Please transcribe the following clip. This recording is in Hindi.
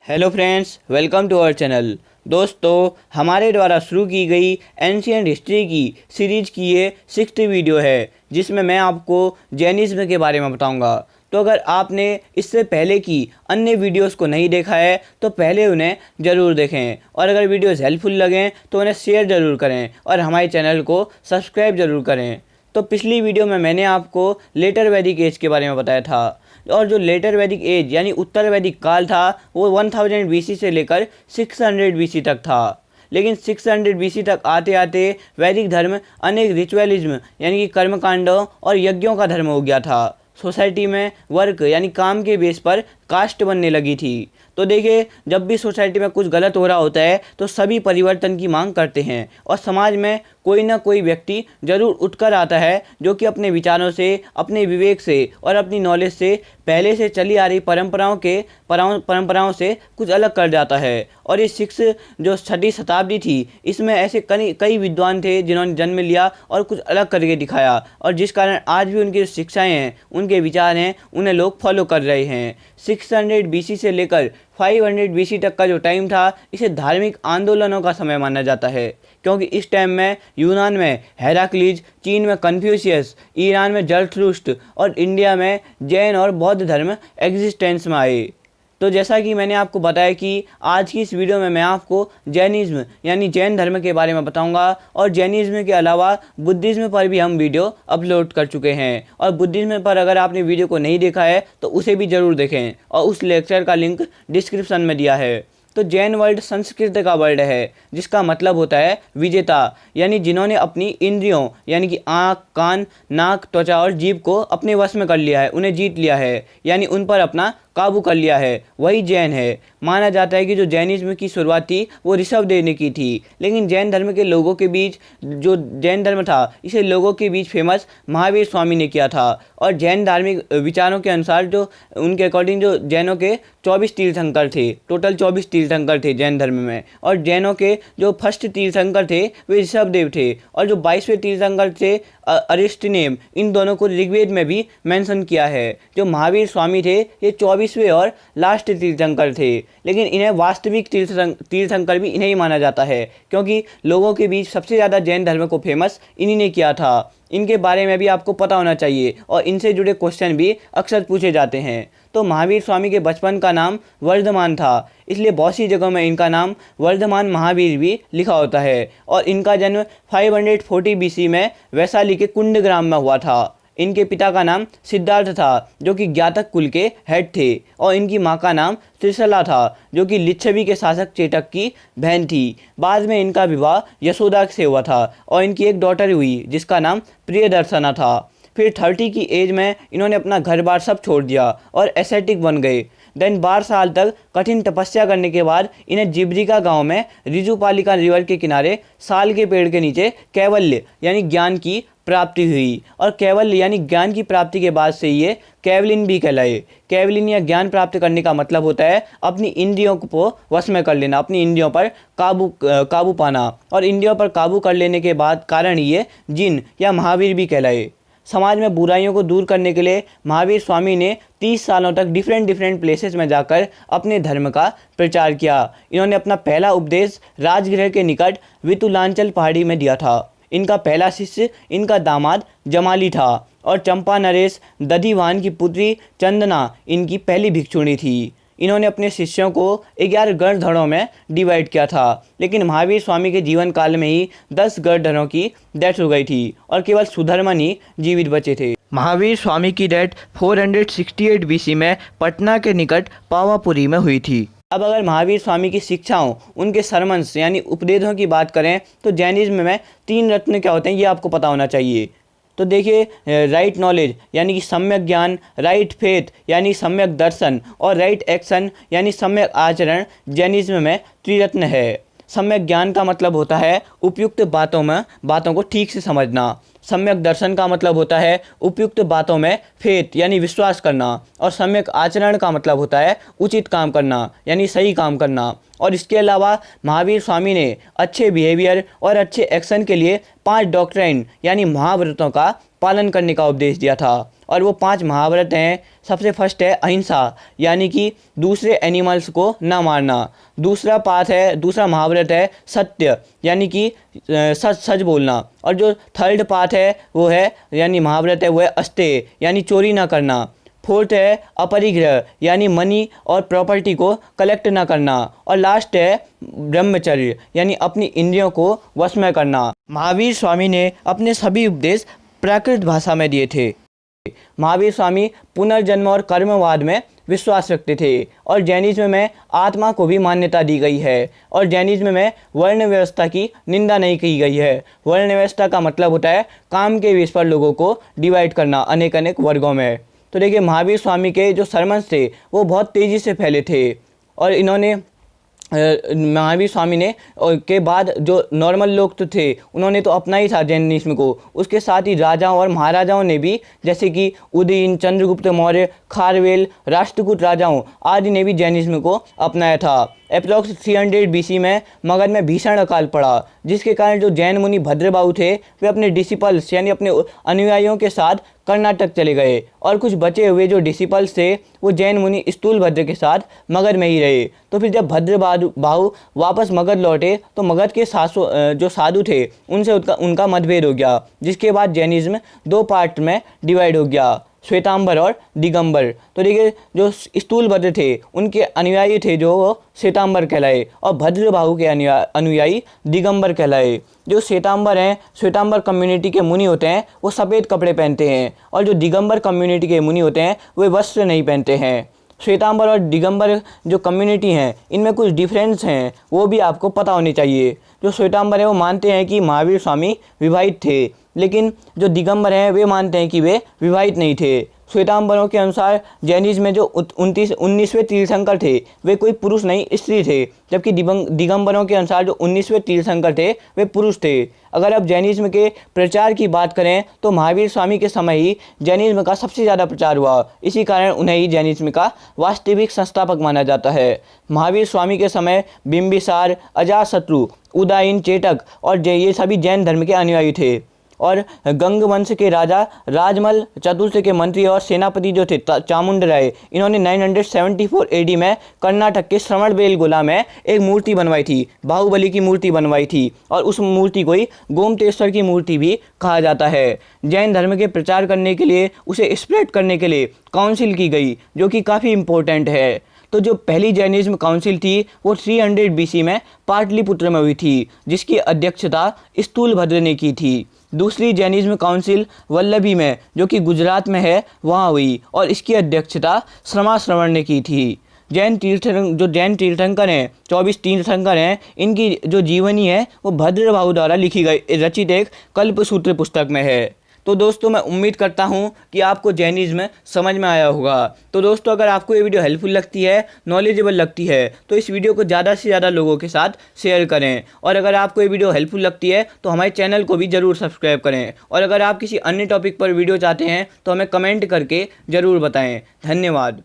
Hello friends, welcome to our channel. दोस्तों, हमारे द्वारा शुरू की गई एंशिएंट हिस्ट्री की सीरीज की ये 6th वीडियो है, जिसमें मैं आपको जैनिज़्म के बारे में बताऊंगा। तो अगर आपने इससे पहले की अन्य वीडियोस को नहीं देखा है तो पहले उन्हें ज़रूर देखें, और अगर वीडियोस हेल्पफुल लगें तो उन्हें शेयर ज़रूर करें और हमारे चैनल को सब्सक्राइब ज़रूर करें। तो पिछली वीडियो में मैंने आपको लेटर वैदिक एज के बारे में बताया था, और जो लेटर वैदिक एज यानी उत्तर वैदिक काल था वो 1000 BC से लेकर 600 BC तक था। लेकिन 600 BC तक आते आते वैदिक धर्म अनेक रिचुअलिज्म यानी कि कर्मकांडों और यज्ञों का धर्म हो गया था। सोसाइटी में वर्क यानी काम के बेस पर कास्ट बनने लगी थी। तो देखिए, जब भी सोसाइटी में कुछ गलत हो रहा होता है तो सभी परिवर्तन की मांग करते हैं, और समाज में कोई ना कोई व्यक्ति जरूर उठकर आता है जो कि अपने विचारों से, अपने विवेक से और अपनी नॉलेज से पहले से चली आ रही परंपराओं से कुछ अलग कर जाता है। और इस 6वीं शताब्दी थी, इसमें ऐसे कई विद्वान थे जिन्होंने जन्म लिया और कुछ अलग करके दिखाया, और जिस कारण आज भी उनकी जो शिक्षाएँ हैं, उनके विचार हैं, उन्हें लोग फॉलो कर रहे हैं। 600 BC से लेकर 500 BC तक का जो टाइम था, इसे धार्मिक आंदोलनों का समय माना जाता है, क्योंकि इस टाइम में यूनान में हेराक्लीज, चीन में कन्फ्यूशियस, ईरान में जरथुस्त्र और इंडिया में जैन और बौद्ध धर्म एग्जिस्टेंस में आए। तो जैसा कि मैंने आपको बताया कि आज की इस वीडियो में मैं आपको जैनिज़्म यानी जैन धर्म के बारे में बताऊंगा, और जैनिज़्म के अलावा बुद्धिज़्म पर भी हम वीडियो अपलोड कर चुके हैं, और बुद्धिज़्म पर अगर आपने वीडियो को नहीं देखा है तो उसे भी ज़रूर देखें, और उस लेक्चर का लिंक डिस्क्रिप्शन में दिया है। तो जैन वर्ड संस्कृत का वर्ड है, जिसका मतलब होता है विजेता, यानी जिन्होंने अपनी इंद्रियों यानी कि आँख, कान, नाक, त्वचा और जीभ को अपने वश में कर लिया है, उन्हें जीत लिया है, यानी उन पर अपना काबू कर लिया है, वही जैन है। माना जाता है कि जो जैनिज्म की शुरुआत थी वो ऋषभदेव ने की थी, लेकिन जैन धर्म के लोगों के बीच, जो जैन धर्म था, इसे लोगों के बीच फेमस महावीर स्वामी ने किया था। और जैन धार्मिक विचारों के अनुसार, जो उनके अकॉर्डिंग, जो जैनों के 24 तीर्थंकर थे, टोटल 24 तीर्थंकर थे जैन धर्म में, और जैनों के जो फर्स्ट तीर्थंकर थे वे ऋषभदेव थे, और जो 22वें तीर्थंकर थे अरिस्टनेम, इन दोनों को ऋग्वेद में भी मेंशन किया है। जो महावीर स्वामी थे ये 24वें और लास्ट तीर्थंकर थे, लेकिन इन्हें वास्तविक तीर्थंकर भी इन्हें ही माना जाता है, क्योंकि लोगों के बीच सबसे ज़्यादा जैन धर्म को फेमस इन्हीं ने किया था। इनके बारे में भी आपको पता होना चाहिए, और इनसे जुड़े क्वेश्चन भी अक्सर पूछे जाते हैं। तो महावीर स्वामी के बचपन का नाम वर्धमान था, इसलिए बहुत सी जगहों में इनका नाम वर्धमान महावीर भी लिखा होता है। और इनका जन्म 540 BC में वैशाली के कुंड ग्राम में हुआ था। इनके पिता का नाम सिद्धार्थ था, जो कि ज्ञातक कुल के हेड थे, और इनकी माँ का नाम त्रिशला था, जो कि लिच्छवी के शासक चेटक की बहन थी। बाद में इनका विवाह यशोदा से हुआ था, और इनकी एक डॉटर हुई जिसका नाम प्रियदर्शना था। फिर 30 की एज में इन्होंने अपना घर बार सब छोड़ दिया और एसेटिक बन गए। देन 12 साल तक कठिन तपस्या करने के बाद इन्हें जिब्रिका गांव में रिजुपालिका रिवर के किनारे साल के पेड़ के नीचे कैवल्य यानी ज्ञान की प्राप्ति हुई, और कैवल्य यानी ज्ञान की प्राप्ति के बाद से ये कैवलिन भी कहलाए। कैवलिन या ज्ञान प्राप्त करने का मतलब होता है अपनी इंद्रियों को वश में कर लेना, अपनी इंद्रियों पर काबू पाना, और इंद्रियों पर काबू कर लेने के बाद कारण ये जिन या महावीर भी कहलाए। समाज में बुराइयों को दूर करने के लिए महावीर स्वामी ने 30 सालों तक डिफरेंट प्लेसेस में जाकर अपने धर्म का प्रचार किया। इन्होंने अपना पहला उपदेश राजगृह के निकट वितुलांचल पहाड़ी में दिया था। इनका पहला शिष्य इनका दामाद जमाली था, और चंपा नरेश दधिवान की पुत्री चंदना इनकी पहली भिक्षुणी थी। इन्होंने अपने शिष्यों को 11 गणधरों में डिवाइड किया था, लेकिन महावीर स्वामी के जीवन काल में ही 10 गणधरों की डेथ हो गई थी, और केवल सुधर्मन ही जीवित बचे थे। महावीर स्वामी की डेथ 468 BC में पटना के निकट पावापुरी में हुई थी। अब अगर महावीर स्वामी की शिक्षाओं, उनके सरमन्स यानी उपदेशों की बात करें तो जैनिज्म में 3 रत्न क्या होते हैं ये आपको पता होना चाहिए। तो देखिए, राइट नॉलेज यानी कि सम्यक ज्ञान, राइट फेथ यानी सम्यक दर्शन, और राइट एक्शन यानी सम्यक आचरण जैनिज्म में त्रिरत्न है। सम्यक ज्ञान का मतलब होता है उपयुक्त बातों को ठीक से समझना। सम्यक दर्शन का मतलब होता है उपयुक्त बातों में फेथ यानी विश्वास करना, और सम्यक आचरण का मतलब होता है उचित काम करना यानी सही काम करना। और इसके अलावा महावीर स्वामी ने अच्छे बिहेवियर और अच्छे एक्शन के लिए 5 डॉक्ट्राइन यानी महाव्रतों का पालन करने का उपदेश दिया था। और वो 5 महाव्रत हैं। सबसे फर्स्ट है अहिंसा, यानी कि दूसरे एनिमल्स को ना मारना। दूसरा महाव्रत है सत्य, यानी कि सच सच बोलना। और जो थर्ड पाथ है वो है, यानी महाव्रत है वो है अस्तेय, यानी चोरी ना करना। फोर्थ है अपरिग्रह, यानी मनी और प्रॉपर्टी को कलेक्ट ना करना। और लास्ट है ब्रह्मचर्य, यानी अपनी इंद्रियों को वश में करना। महावीर स्वामी ने अपने सभी उपदेश प्राकृत भाषा में दिए थे। महावीर स्वामी पुनर्जन्म और कर्मवाद में विश्वास रखते थे। और जैनिज्म में आत्मा को भी मान्यता दी गई है। और जैनिज्म में वर्ण व्यवस्था की निंदा नहीं की गई है। वर्ण व्यवस्था का मतलब होता है काम के बेस पर लोगों को डिवाइड करना अनेक अनेक वर्गों में। तो देखिए, महावीर स्वामी के जो सरमन्स थे वो बहुत तेज़ी से फैले थे। और इन्होंने महावीर स्वामी ने के बाद जो नॉर्मल लोग तो थे उन्होंने तो अपना ही था जैनिज्म को। उसके साथ ही राजाओं और महाराजाओं ने भी, जैसे कि उदयन, चंद्रगुप्त मौर्य, खारवेल, राष्ट्रकूट राजाओं आदि ने भी जैनिज्म को अपनाया था। अप्रॉक्स 300 BC में मगध में भीषण अकाल पड़ा, जिसके कारण जो जैन मुनि भद्रबाहु थे वे अपने डिसिपल्स यानी अपने अनुयायियों के साथ कर्नाटक चले गए। और कुछ बचे हुए जो डिसिपल्स थे वो जैन मुनि स्थूलभद्र के साथ मगध में ही रहे। तो फिर जब भद्रबाहु वापस मगध लौटे तो मगध के जो साधु थे उनसे उनका मतभेद हो गया, जिसके बाद जैनिज्म 2 पार्ट में डिवाइड हो गया, श्वेतांबर और दिगंबर। तो देखिए, जो स्थूलभद्र थे उनके अनुयायी थे जो वो श्वेतांबर कहलाए, और भद्रबाहु के अनुयायी दिगंबर कहलाए। जो श्वेतांबर हैं, श्वेतांबर कम्युनिटी के मुनि होते हैं वो सफ़ेद कपड़े पहनते हैं, और जो दिगंबर कम्युनिटी के मुनि होते हैं वे वस्त्र नहीं पहनते हैं। श्वेतांबर और दिगंबर जो कम्युनिटी हैं इनमें कुछ डिफरेंस हैं, वो भी आपको पता होने चाहिए। जो श्वेतांबर है वो मानते हैं कि महावीर स्वामी विवाहित थे, लेकिन जो दिगंबर हैं वे मानते हैं कि वे विवाहित नहीं थे। श्वेतांबरों के अनुसार जैनिज्म में जो 19वें तीर्थंकर थे वे कोई पुरुष नहीं, स्त्री थे, जबकि दिगंबरों के अनुसार जो 19वें तीर्थंकर थे वे पुरुष थे। अगर आप जैनिज्म के प्रचार की बात करें तो महावीर स्वामी के समय ही जैनिज्म का सबसे ज़्यादा प्रचार हुआ, इसी कारण उन्हें ही जैनिज्म का वास्तविक संस्थापक माना जाता है। महावीर स्वामी के समय बिंबिसार, अजातशत्रु, उदयन, चेटक और ये सभी जैन धर्म के अनुयायी थे। और गंग वंश के राजा राजमल चतुर्थ के मंत्री और सेनापति जो थे चामुंडराय, इन्होंने 974 AD में कर्नाटक के श्रवणबेलगोला में एक मूर्ति बनवाई थी, बाहुबली की मूर्ति बनवाई थी, और उस मूर्ति को ही गोमतेश्वर की मूर्ति भी कहा जाता है। जैन धर्म के प्रचार करने के लिए, उसे स्प्रेड करने के लिए काउंसिल की गई, जो कि काफ़ी इम्पोर्टेंट है। तो जो पहली जैनिज्म काउंसिल थी वो 300 BC में पाटलिपुत्र में हुई थी, जिसकी अध्यक्षता स्थूलभद्र ने की थी। दूसरी जैनिज्म काउंसिल वल्लभी में, जो कि गुजरात में है, वहाँ हुई, और इसकी अध्यक्षता श्रवण ने की थी। जैन तीर्थंकर हैं, 24 तीर्थंकर हैं, इनकी जो जीवनी है वो भद्रबाहु द्वारा लिखी गई रचित एक कल्पसूत्र पुस्तक में है। तो दोस्तों, मैं उम्मीद करता हूँ कि आपको जैनिज्म समझ में आया होगा। तो दोस्तों, अगर आपको ये वीडियो हेल्पफुल लगती है, नॉलेजेबल लगती है, तो इस वीडियो को ज़्यादा से ज़्यादा लोगों के साथ शेयर करें। और अगर आपको ये वीडियो हेल्पफुल लगती है तो हमारे चैनल को भी ज़रूर सब्सक्राइब करें। और अगर आप किसी अन्य टॉपिक पर वीडियो चाहते हैं तो हमें कमेंट करके ज़रूर बताएँ। धन्यवाद।